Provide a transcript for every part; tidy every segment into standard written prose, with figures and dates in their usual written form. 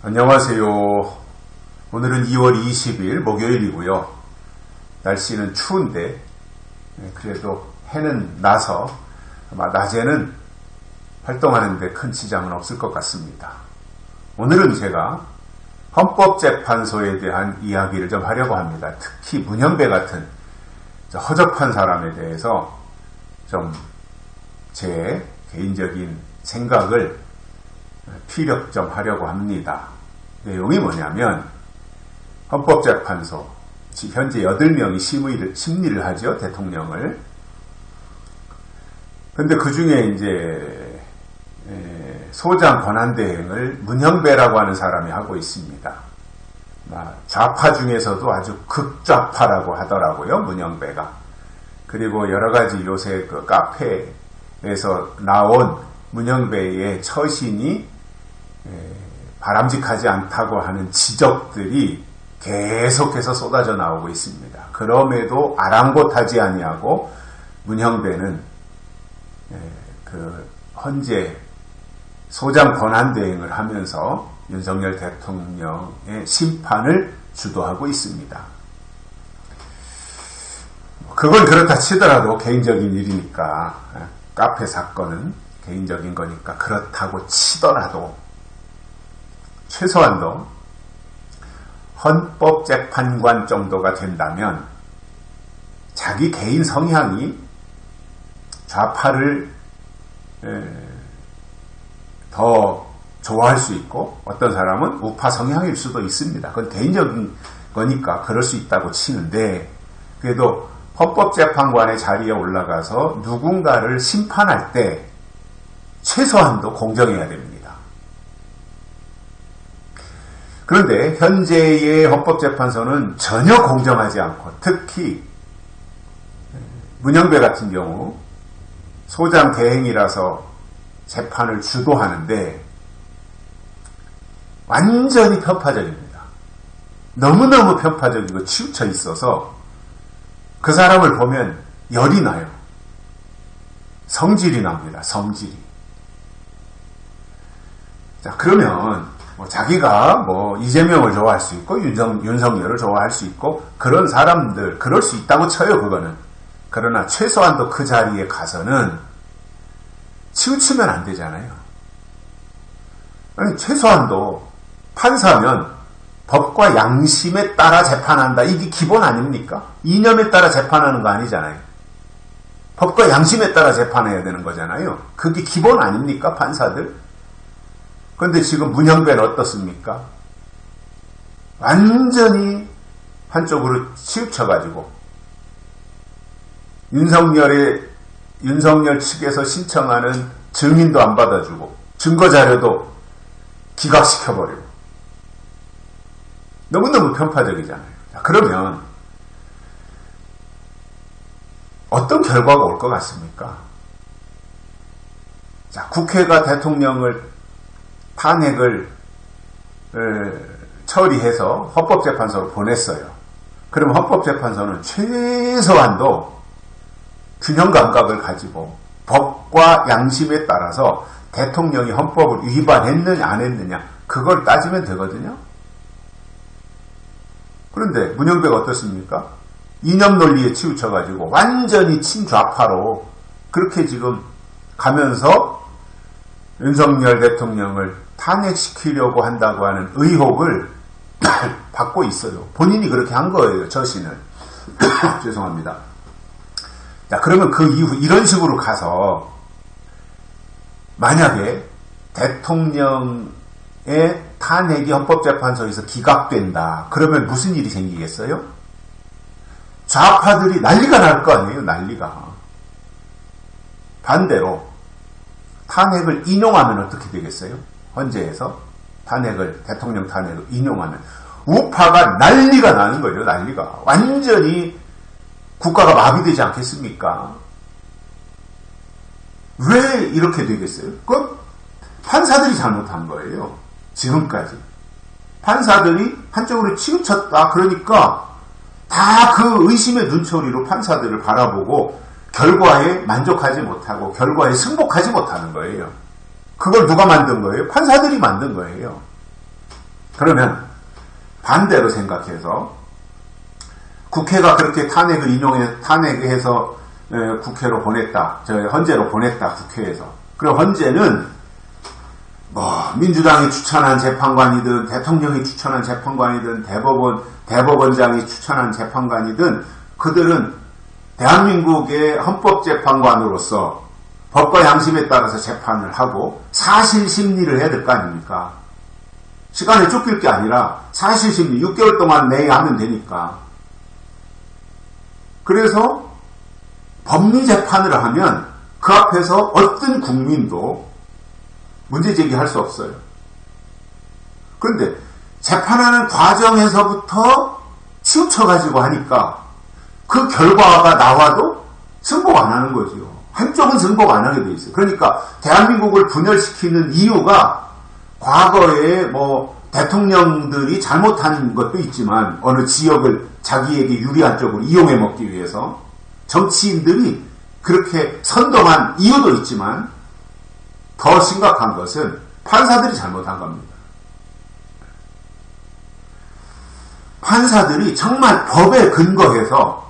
안녕하세요. 오늘은 2월 20일 목요일이고요. 날씨는 추운데 그래도 해는 나서 아마 낮에는 활동하는데 큰 지장은 없을 것 같습니다. 오늘은 제가 헌법재판소에 대한 이야기를 좀 하려고 합니다. 특히 문현배 같은 허접한 사람에 대해서 좀 제 개인적인 생각을 피력 좀 하려고 합니다. 내용이 뭐냐면 헌법재판소 현재 8명이 심리를 하죠. 대통령을. 근데 그 중에 이제 소장 권한대행을 문현배라고 하는 사람이 하고 있습니다. 좌파 중에서도 아주 극좌파라고 하더라고요. 문현배가. 그리고 여러 가지 요새 그 카페에서 나온 문현배의 처신이 바람직하지 않다고 하는 지적들이 계속해서 쏟아져 나오고 있습니다. 그럼에도 아랑곳하지 아니하고 문현배는 그 헌재 소장 권한대행을 하면서 윤석열 대통령의 심판을 주도하고 있습니다. 그건 그렇다 치더라도 개인적인 일이니까, 카페 사건은 개인적인 거니까 그렇다고 치더라도 최소한도 헌법재판관 정도가 된다면 자기 개인 성향이 좌파를 더 좋아할 수 있고 어떤 사람은 우파 성향일 수도 있습니다. 그건 개인적인 거니까 그럴 수 있다고 치는데 그래도 헌법재판관의 자리에 올라가서 누군가를 심판할 때 최소한도 공정해야 됩니다. 그런데 현재의 헌법재판소는 전혀 공정하지 않고 특히 문현배 같은 경우 소장 대행이라서 재판을 주도하는데 완전히 편파적입니다. 너무너무 편파적이고 치우쳐 있어서 그 사람을 보면 열이 나요. 성질이 납니다. 성질이. 자, 그러면 자기가 이재명을 좋아할 수 있고 윤석열을 좋아할 수 있고 그런 사람들 그럴 수 있다고 쳐요. 그거는. 그러나 최소한도 그 자리에 가서는 치우치면 안 되잖아요. 아니 최소한도 판사면 법과 양심에 따라 재판한다. 이게 기본 아닙니까? 이념에 따라 재판하는 거 아니잖아요. 법과 양심에 따라 재판해야 되는 거잖아요. 그게 기본 아닙니까? 판사들. 그런데 지금 문현배는 어떻습니까? 완전히 한쪽으로 치우쳐가지고 윤석열 측에서 신청하는 증인도 안 받아주고 증거자료도 기각시켜버리고 너무너무 편파적이잖아요. 자, 그러면 어떤 결과가 올 것 같습니까? 자, 국회가 대통령을 탄핵을 처리해서 헌법재판소로 보냈어요. 그럼 헌법재판소는 최소한도 균형 감각을 가지고 법과 양심에 따라서 대통령이 헌법을 위반했느냐 안 했느냐 그걸 따지면 되거든요. 그런데 문현배가 어떻습니까? 이념 논리에 치우쳐가지고 완전히 친좌파로 그렇게 지금 가면서 윤석열 대통령을 탄핵시키려고 한다고 하는 의혹을 받고 있어요. 본인이 그렇게 한 거예요. 저신을. 죄송합니다. 자, 그러면 그 이후 이런 식으로 가서 만약에 대통령의 탄핵이 헌법재판소에서 기각된다. 그러면 무슨 일이 생기겠어요? 좌파들이 난리가 날 거 아니에요. 난리가. 반대로 탄핵을 인용하면 어떻게 되겠어요? 헌재에서 대통령 탄핵을 인용하면 우파가 난리가 나는 거예요. 난리가. 완전히 국가가 마비되지 않겠습니까? 왜 이렇게 되겠어요? 그건 판사들이 잘못한 거예요. 지금까지. 판사들이 한쪽으로 치우쳤다. 그러니까 다 그 의심의 눈초리로 판사들을 바라보고 결과에 만족하지 못하고 결과에 승복하지 못하는 거예요. 그걸 누가 만든 거예요? 판사들이 만든 거예요. 그러면 반대로 생각해서 국회가 그렇게 탄핵해서 국회로 보냈다. 헌재로 보냈다. 국회에서. 그리고 헌재는 민주당이 추천한 재판관이든 대통령이 추천한 재판관이든 대법원장이 추천한 재판관이든 그들은 대한민국의 헌법재판관으로서 법과 양심에 따라서 재판을 하고 사실심리를 해야 될 거 아닙니까? 시간에 쫓길 게 아니라 사실심리 6개월 동안 내에 하면 되니까. 그래서 법리재판을 하면 그 앞에서 어떤 국민도 문제 제기할 수 없어요. 그런데 재판하는 과정에서부터 치우쳐가지고 하니까 그 결과가 나와도 승복 안 하는 거죠. 한쪽은 승복 안 하게 돼 있어요. 그러니까 대한민국을 분열시키는 이유가 과거에 대통령들이 잘못한 것도 있지만 어느 지역을 자기에게 유리한 쪽으로 이용해 먹기 위해서 정치인들이 그렇게 선동한 이유도 있지만 더 심각한 것은 판사들이 잘못한 겁니다. 판사들이 정말 법에 근거해서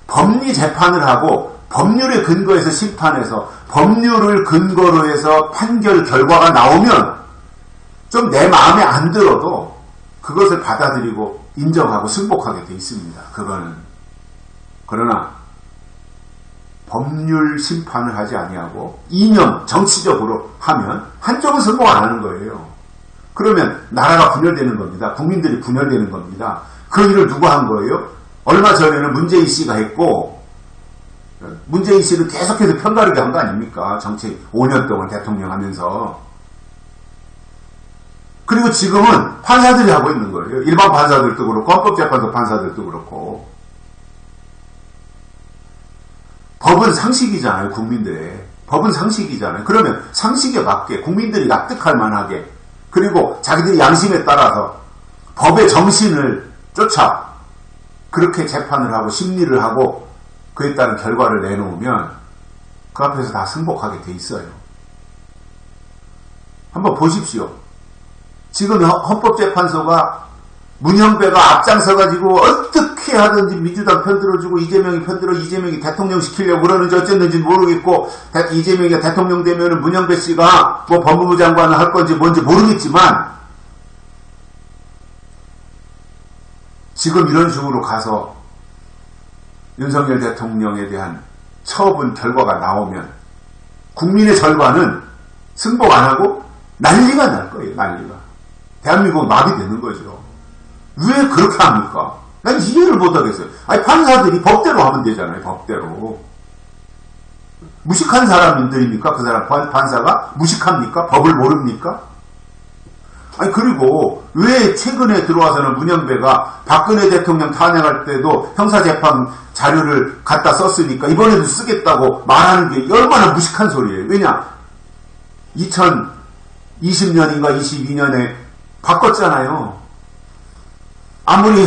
법리 재판을 하고 법률에 근거해서 심판해서 법률을 근거로 해서 판결 결과가 나오면 좀 내 마음에 안 들어도 그것을 받아들이고 인정하고 승복하게 돼 있습니다. 그거는. 그러나 법률 심판을 하지 아니하고 이념, 정치적으로 하면 한쪽은 승복 안 하는 거예요. 그러면 나라가 분열되는 겁니다. 국민들이 분열되는 겁니다. 그 일을 누가 한 거예요? 얼마 전에는 문재인 씨가 했고 문재인 씨는 계속해서 편가르게 한 거 아닙니까? 정치 5년 동안 대통령 하면서. 그리고 지금은 판사들이 하고 있는 거예요. 일반 판사들도 그렇고 헌법재판소 판사들도 그렇고. 법은 상식이잖아요. 국민들의. 법은 상식이잖아요. 그러면 상식에 맞게 국민들이 납득할 만하게 그리고 자기들이 양심에 따라서 법의 정신을 쫓아 그렇게 재판을 하고 심리를 하고 그에 따른 결과를 내놓으면 그 앞에서 다 승복하게 돼 있어요. 한번 보십시오. 지금 헌법재판소가 문형배가 앞장서가지고 어떻게 하든지 민주당 편들어주고 이재명이 대통령 시키려고 그러는지 어쨌는지 모르겠고 이재명이가 대통령 되면은 문형배 씨가 법무부 장관을 할 건지 뭔지 모르겠지만 지금 이런 식으로 가서 윤석열 대통령에 대한 처분 결과가 나오면 국민의 절반은 승복 안 하고 난리가 날 거예요. 난리가. 대한민국은 마비되는 거죠. 왜 그렇게 합니까? 난 이해를 못하겠어요. 아니 판사들이 법대로 하면 되잖아요. 법대로. 무식한 사람들입니까? 그 사람 판사가 무식합니까? 법을 모릅니까? 아니 그리고 왜 최근에 들어와서는 문형배가 박근혜 대통령 탄핵할 때도 형사재판 자료를 갖다 썼으니까 이번에도 쓰겠다고 말하는 게 얼마나 무식한 소리예요. 왜냐 2020년인가 22년에 바꿨잖아요. 아무리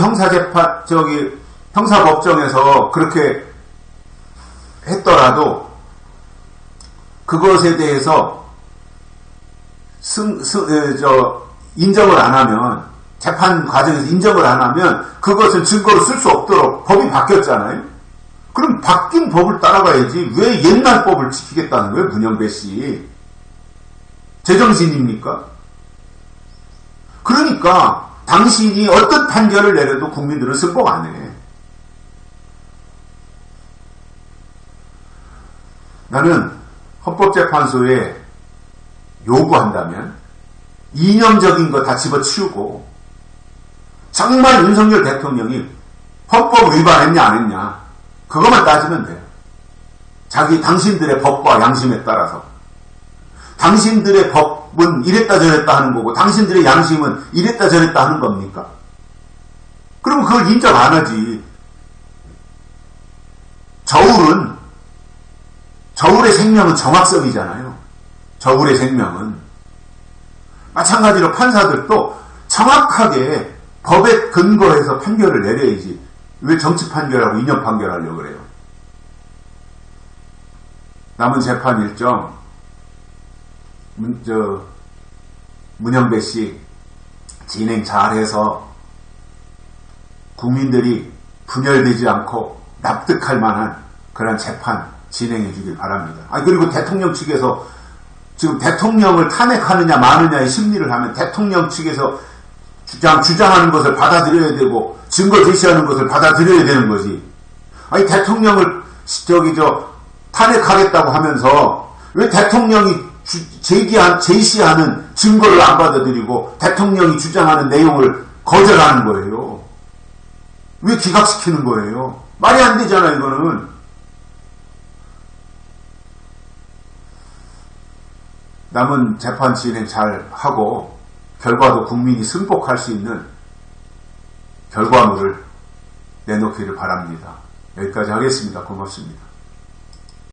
형사법정에서 그렇게 했더라도 그것에 대해서 인정을 안 하면 재판 과정에서 인정을 안 하면 그것을 증거로 쓸 수 없도록 법이 바뀌었잖아요. 그럼 바뀐 법을 따라가야지 왜 옛날 법을 지키겠다는 거예요? 문형배 씨. 제정신입니까? 그러니까 당신이 어떤 판결을 내려도 국민들은 승복 안 해. 나는 헌법재판소에 요구한다면 이념적인 거 다 집어치우고 정말 윤석열 대통령이 헌법 위반했냐 안 했냐 그것만 따지면 돼요. 당신들의 법과 양심에 따라서 당신들의 법은 이랬다 저랬다 하는 거고 당신들의 양심은 이랬다 저랬다 하는 겁니까? 그럼 그걸 인정 안 하지. 저울의 생명은 정확성이잖아요. 저울의 생명은. 마찬가지로 판사들도 정확하게 법에 근거해서 판결을 내려야지. 왜 정치 판결하고 이념 판결하려고 그래요? 남은 재판 일정 문형배 씨 진행 잘해서 국민들이 분열되지 않고 납득할 만한 그런 재판 진행해 주길 바랍니다. 그리고 대통령 측에서 지금 대통령을 탄핵하느냐 마느냐의 심리를 하면 대통령 측에서 주장하는 것을 받아들여야 되고 증거 제시하는 것을 받아들여야 되는 거지. 대통령을 탄핵하겠다고 하면서 왜 대통령이 제시하는 증거를 안 받아들이고 대통령이 주장하는 내용을 거절하는 거예요. 왜 기각시키는 거예요? 말이 안 되잖아요, 이거는. 남은 재판 진행 잘 하고 결과도 국민이 승복할 수 있는 결과물을 내놓기를 바랍니다. 여기까지 하겠습니다. 고맙습니다.